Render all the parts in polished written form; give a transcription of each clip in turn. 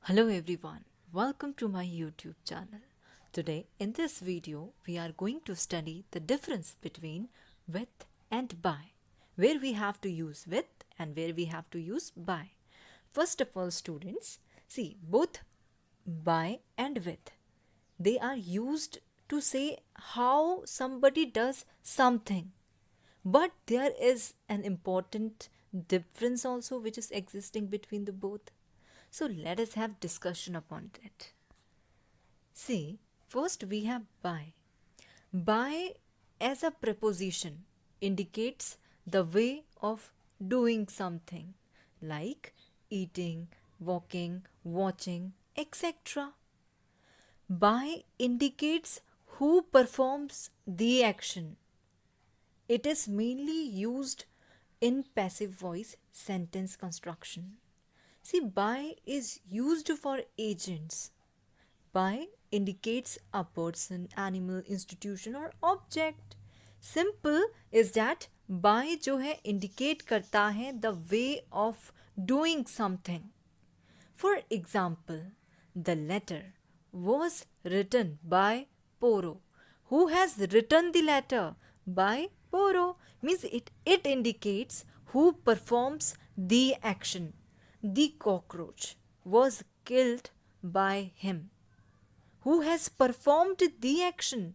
Hello everyone, welcome to my YouTube channel. Today in this video we are going to study the difference between with and by, where we have to use with and where we have to use by. First of all students, see both by and with, they are used to say how somebody does something. But there is an important difference also which is existing between the both. So let us have discussion upon it. See, first we have by. By as a preposition indicates the way of doing something like eating, walking, watching, etc. By indicates who performs the action. It is mainly used in passive voice sentence construction. See, by is used for agents. By indicates a person, animal, institution or object. Simple is that by जो है indicate करता है the way of doing something. For example, the letter was written by Poro. Who has written the letter? By Poro. Means it indicates who performs the action. The cockroach was killed by him. Who has performed the action?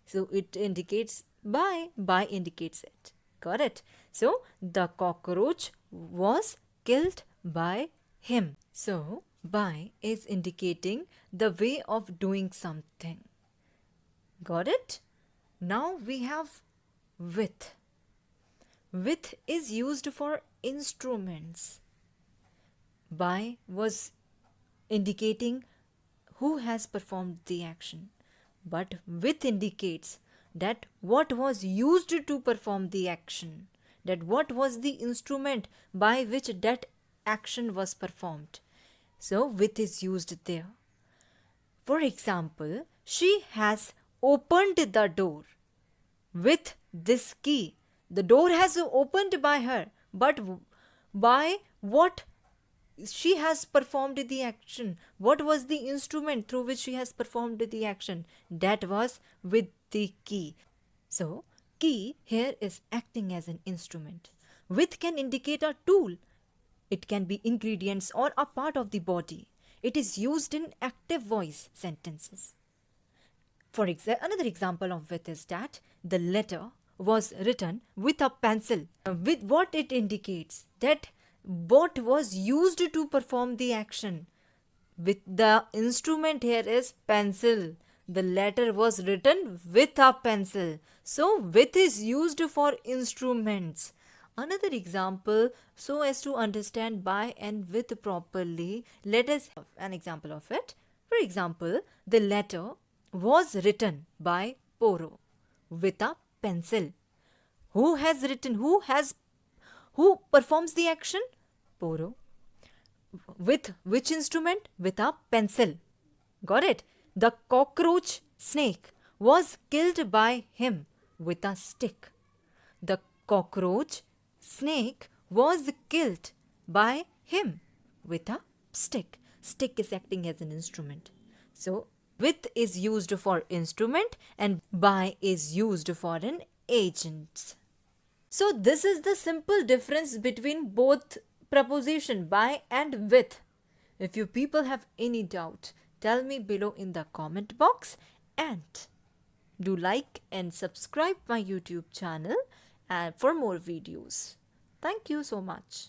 So it indicates by. By indicates it. Got it? So the cockroach was killed by him. So by is indicating the way of doing something. Got it? Now we have with. With is used for instruments. By was indicating who has performed the action, but with indicates that what was used to perform the action, that what was the instrument by which that action was performed. So with is used there. For example, she has opened the door with this key. The door has opened by her, but by what she has performed the action? What was the instrument through which she has performed the action? That was with the key. So, key here is acting as an instrument. With can indicate a tool. It can be ingredients or a part of the body. It is used in active voice sentences. For another example of with is that the letter was written with a pencil. With what it indicates? That what was used to perform the action. With the instrument here is pencil. The letter was written with a pencil. So with is used for instruments. Another example, so as to understand by and with properly, let us have an example of it. For example, the letter was written by Poro with a pencil. Who has written? Who performs the action? Poro. With which instrument? With a pencil. Got it? The cockroach snake was killed by him with a stick. The cockroach snake was killed by him with a stick. Stick is acting as an instrument. So, with is used for instrument and by is used for an agent. So, this is the simple difference between both preposition by and with. If you people have any doubt, tell me below in the comment box and do like and subscribe my YouTube channel for more videos. Thank you so much.